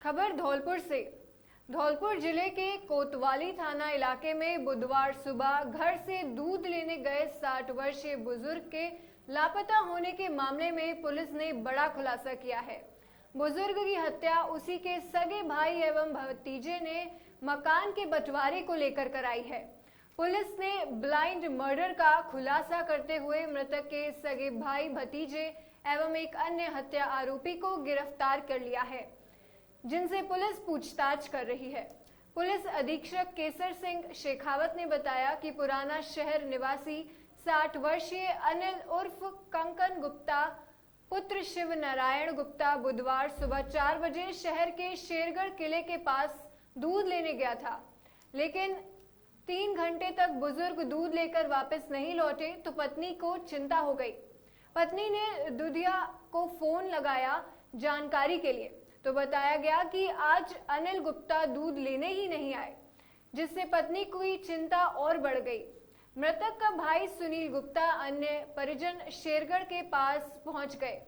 खबर धौलपुर से। धौलपुर जिले के कोतवाली थाना इलाके में बुधवार सुबह घर से दूध लेने गए 60 वर्षीय बुजुर्ग के लापता होने के मामले में पुलिस ने बड़ा खुलासा किया है। बुजुर्ग की हत्या उसी के सगे भाई एवं भतीजे ने मकान के बंटवारे को लेकर कराई है। पुलिस ने ब्लाइंड मर्डर का खुलासा करते हुए मृतक के सगे भाई भतीजे एवं एक अन्य हत्या आरोपी को गिरफ्तार कर लिया है, जिनसे पुलिस पूछताछ कर रही है। पुलिस अधीक्षक केसर सिंह शेखावत ने बताया कि पुराना शहर निवासी 60 वर्षीय अनिल उर्फ कंकन गुप्ता पुत्र शिव नारायण गुप्ता बुधवार सुबह 4 बजे शहर के शेरगढ़ किले के पास दूध लेने गया था, लेकिन 3 घंटे तक बुजुर्ग दूध लेकर वापस नहीं लौटे तो पत्नी को चिंता हो गई। पत्नी ने दुधिया को फोन लगाया जानकारी के लिए, तो बताया गया कि आज अनिल गुप्ता दूध लेने ही नहीं आए, जिससे पत्नी की चिंता और बढ़ गई। मृतक का भाई सुनील गुप्ता अन्य परिजन शेरगढ़ के पास पहुंच गए,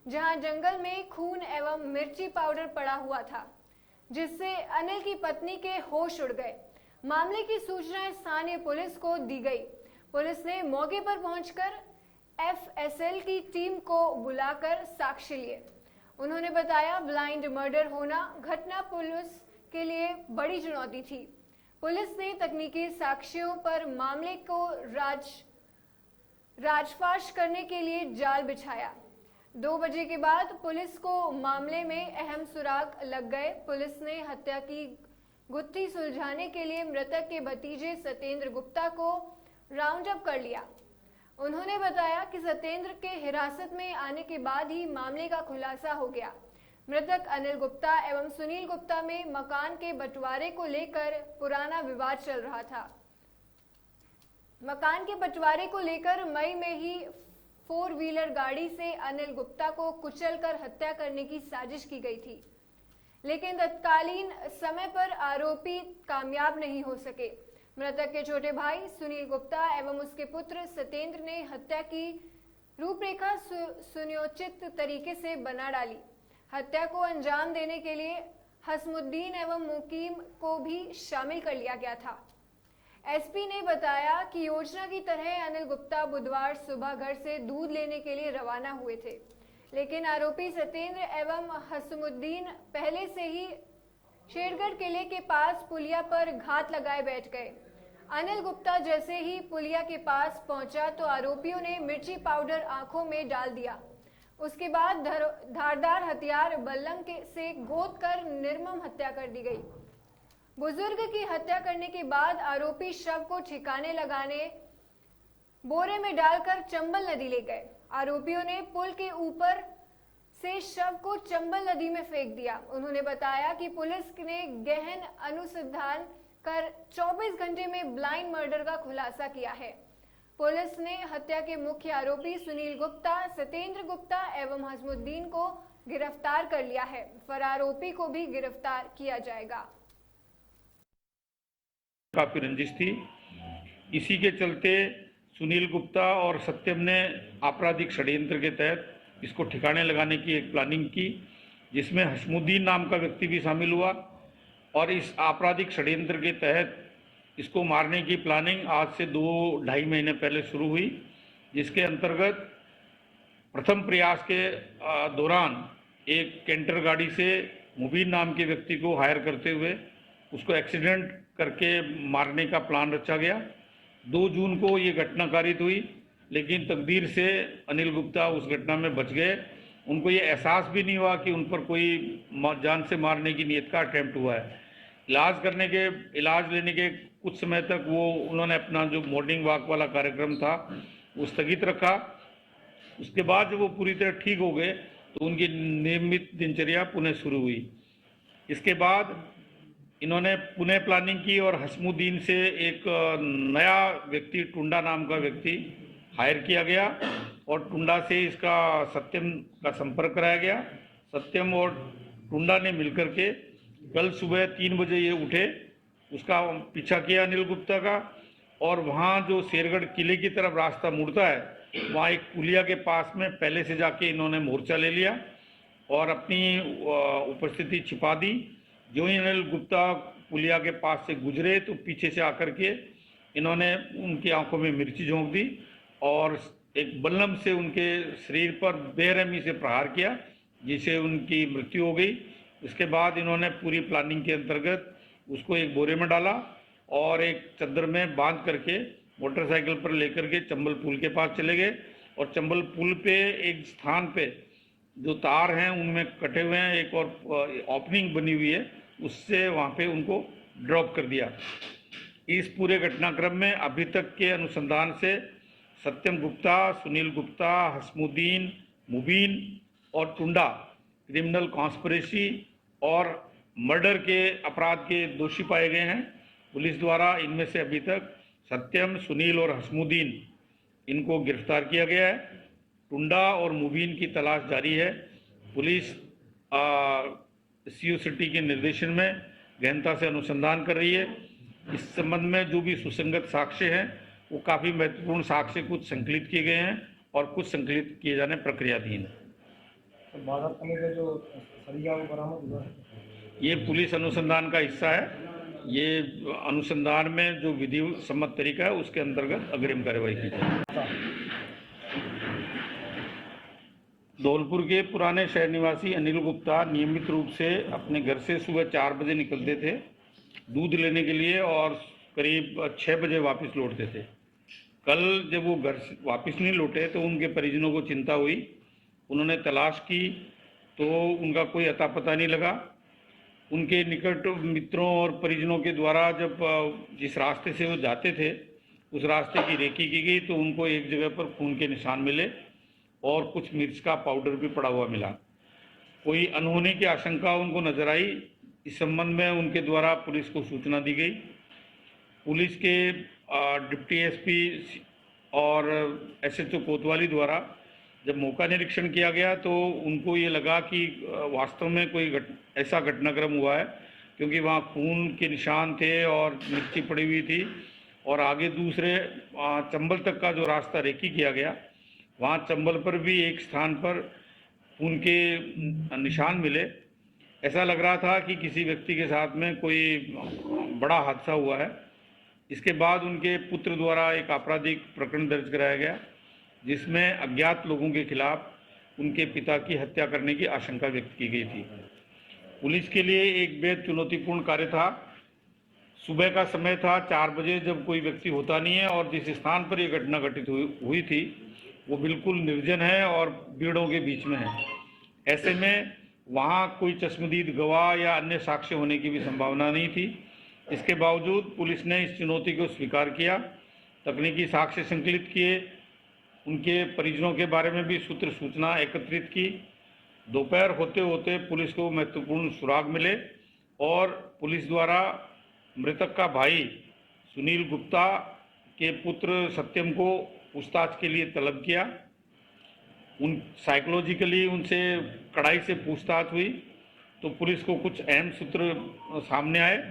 जहां जंगल में खून एवं मिर्ची पाउडर पड़ा हुआ था, जिससे अनिल की पत्नी के होश उड़ गए। मामले की सूचना स्थानीय पुलिस को दी गई। पुलिस ने मौके पर पहुंचकर एफएसएल की टीम को बुलाकर साक्ष्य लिए। उन्होंने बताया, ब्लाइंड मर्डर होना घटना पुलिस के लिए बड़ी चुनौती थी। पुलिस ने तकनीकी साक्ष्यों पर मामले को राजफाश करने के लिए जाल बिछाया। 2 बजे के बाद पुलिस को मामले में अहम सुराग लग गए। पुलिस ने हत्या की गुत्थी सुलझाने के लिए मृतक के भतीजे सत्येंद्र गुप्ता को राउंड अप कर लिया। उन्होंने बताया कि सत्येंद्र के हिरासत में आने के बाद ही मामले का खुलासा हो गया। मृतक अनिल गुप्ता एवं सुनील गुप्ता में मकान के बंटवारे को लेकर पुराना विवाद चल रहा था। मकान के बंटवारे को लेकर मई में ही 4 व्हीलर गाड़ी से अनिल गुप्ता को कुचलकर हत्या करने की साजिश की गई थी, लेकिन तत्कालीन समय पर आरोपी कामयाब नहीं हो सके। मृतक के छोटे भाई सुनील गुप्ता एवं उसके पुत्र सत्येंद्र ने हत्या की रूपरेखा सुनियोजित तरीके से बना डाली। हत्या को अंजाम देने के लिए हसमुद्दीन एवं मुकीम को भी शामिल कर लिया गया था। एसपी ने बताया कि योजना की तरह अनिल गुप्ता बुधवार सुबह घर से दूध लेने के लिए रवाना हुए थे, लेकिन आरोपी सत्येंद्र एवं हसमुद्दीन पहले से ही शेरगढ़ किले के पास पुलिया पर घात लगाए बैठ गए। अनिल गुप्ता जैसे ही पुलिया के पास पहुंचा तो आरोपियों ने मिर्ची पाउडर आंखों में डाल दिया। उसके बाद धारदार हथियार बल्लम से गोद कर निर्मम हत्या कर दी गई। बुजुर्ग की हत्या करने के बाद आरोपी शव को ठिकाने लगाने बोरे में डालकर चंबल नदी ले गए। आरोपियों ने पुल के ऊपर से शव को चंबल नदी में फेंक दिया। उन्होंने बताया कि पुलिस ने गहन अनुसंधान कर 24 घंटे में ब्लाइंड मर्डर का खुलासा किया है। पुलिस ने हत्या के मुख्य आरोपी सुनील गुप्ता, सत्येंद्र गुप्ता एवं हसमुद्दीन को गिरफ्तार कर लिया है। फरार आरोपी को भी गिरफ्तार किया जाएगा। काफी रंजिश थी, इसी के चलते सुनील गुप्ता और सत्यम ने आपराधिक षड्यंत्र के तहत इसको ठिकाने लगाने की एक प्लानिंग की, जिसमें हसमुद्दीन नाम का व्यक्ति भी शामिल हुआ। और इस आपराधिक षड्यंत्र के तहत इसको मारने की प्लानिंग आज से 2-2.5 महीने पहले शुरू हुई, जिसके अंतर्गत प्रथम प्रयास के दौरान एक कैंटर गाड़ी से मुबीन नाम के व्यक्ति को हायर करते हुए उसको एक्सीडेंट करके मारने का प्लान रचा गया। 2 जून को ये घटना कारित हुई, लेकिन तकदीर से अनिल गुप्ता उस घटना में बच गए। उनको ये एहसास भी नहीं हुआ कि उन पर कोई जान से मारने की नीयत का अटेम्प्ट हुआ है। इलाज लेने के कुछ समय तक उन्होंने अपना जो मॉर्निंग वॉक वाला कार्यक्रम था वो स्थगित रखा। उसके बाद जब वो पूरी तरह ठीक हो गए तो उनकी नियमित दिनचर्या पुनः शुरू हुई। इसके बाद इन्होंने पुनः प्लानिंग की और हसमुद्दीन से एक नया व्यक्ति, टुंडा नाम का व्यक्ति हायर किया गया और टुंडा से इसका सत्यम का संपर्क कराया गया। सत्यम और टुंडा ने मिलकर के कल सुबह 3 बजे ये उठे, उसका पीछा किया अनिल गुप्ता का, और वहाँ जो शेरगढ़ किले की तरफ रास्ता मुड़ता है वहाँ एक पुलिया के पास में पहले से जाके इन्होंने मोर्चा ले लिया और अपनी उपस्थिति छिपा दी। जो ही अनिल गुप्ता पुलिया के पास से गुजरे तो पीछे से आकर के इन्होंने उनकी आंखों में मिर्ची झोंक दी और एक बल्लम से उनके शरीर पर बेरहमी से प्रहार किया, जिससे उनकी मृत्यु हो गई। इसके बाद इन्होंने पूरी प्लानिंग के अंतर्गत उसको एक बोरे में डाला और एक चद्दर में बांध करके मोटरसाइकिल पर लेकर के चंबल पुल के पास चले गए और चंबल पुल पे एक स्थान पे जो तार हैं उनमें कटे हुए हैं, एक और ओपनिंग बनी हुई है, उससे वहाँ पे उनको ड्रॉप कर दिया। इस पूरे घटनाक्रम में अभी तक के अनुसंधान से सत्यम गुप्ता, सुनील गुप्ता, हसमुद्दीन, मुबीन और टुंडा क्रिमिनल कॉन्स्पिरेसी और मर्डर के अपराध के दोषी पाए गए हैं। पुलिस द्वारा इनमें से अभी तक सत्यम, सुनील और हसमुद्दीन इनको गिरफ्तार किया गया है। टुंडा और मुबीन की तलाश जारी है। पुलिस सीओ सिटी के निर्देशन में गहनता से अनुसंधान कर रही है। इस संबंध में जो भी सुसंगत साक्ष्य हैं वो काफ़ी महत्वपूर्ण साक्ष्य कुछ संकलित किए गए हैं और कुछ संकलित किए जाने प्रक्रियाधीन है। तो बारात में जो सरिया वो बरामद हुआ है, ये पुलिस अनुसंधान का हिस्सा है। ये अनुसंधान में जो विधि सम्मत तरीका है उसके अंतर्गत अग्रिम कार्रवाई की जाए। धौलपुर के पुराने शहर निवासी अनिल गुप्ता नियमित रूप से अपने घर से सुबह 4 बजे निकलते थे दूध लेने के लिए और करीब 6 बजे वापस लौटते थे। कल जब वो घर से वापस नहीं लौटे तो उनके परिजनों को चिंता हुई। उन्होंने तलाश की तो उनका कोई अता पता नहीं लगा। उनके निकट मित्रों और परिजनों के द्वारा जब जिस रास्ते से वो जाते थे उस रास्ते की रेकी की गई तो उनको एक जगह पर खून के निशान मिले और कुछ मिर्च का पाउडर भी पड़ा हुआ मिला। कोई अनहोनी की आशंका उनको नजर आई। इस संबंध में उनके द्वारा पुलिस को सूचना दी गई। पुलिस के डिप्टी एसपी और एसएचओ कोतवाली द्वारा जब मौका निरीक्षण किया गया तो उनको ये लगा कि वास्तव में कोई ऐसा घटनाक्रम हुआ है, क्योंकि वहाँ खून के निशान थे और मिर्ची पड़ी हुई थी और आगे दूसरे चंबल तक का जो रास्ता रेकी किया गया वहाँ चंबल पर भी एक स्थान पर खून के निशान मिले। ऐसा लग रहा था कि किसी व्यक्ति के साथ में कोई बड़ा हादसा हुआ है। इसके बाद उनके पुत्र द्वारा एक आपराधिक प्रकरण दर्ज कराया गया जिसमें अज्ञात लोगों के खिलाफ उनके पिता की हत्या करने की आशंका व्यक्त की गई थी। पुलिस के लिए एक बेहद चुनौतीपूर्ण कार्य था। सुबह का समय था 4 बजे, जब कोई व्यक्ति होता नहीं है और जिस स्थान पर यह घटना घटित हुई थी वो बिल्कुल निर्जन है और भीड़ों के बीच में है। ऐसे में वहाँ कोई चश्मदीद गवाह या अन्य साक्ष्य होने की भी संभावना नहीं थी। इसके बावजूद पुलिस ने इस चुनौती को स्वीकार किया, तकनीकी साक्ष्य संकलित किए, उनके परिजनों के बारे में भी सूचना एकत्रित की। दोपहर होते होते पुलिस को महत्वपूर्ण सुराग मिले और पुलिस द्वारा मृतक का भाई सुनील गुप्ता के पुत्र सत्यम को पूछताछ के लिए तलब किया। उन साइकोलॉजिकली उनसे कड़ाई से पूछताछ हुई तो पुलिस को कुछ अहम सूत्र सामने आए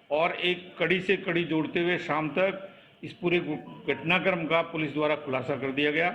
और एक कड़ी से कड़ी जोड़ते हुए शाम तक इस पूरे घटनाक्रम का पुलिस द्वारा खुलासा कर दिया गया।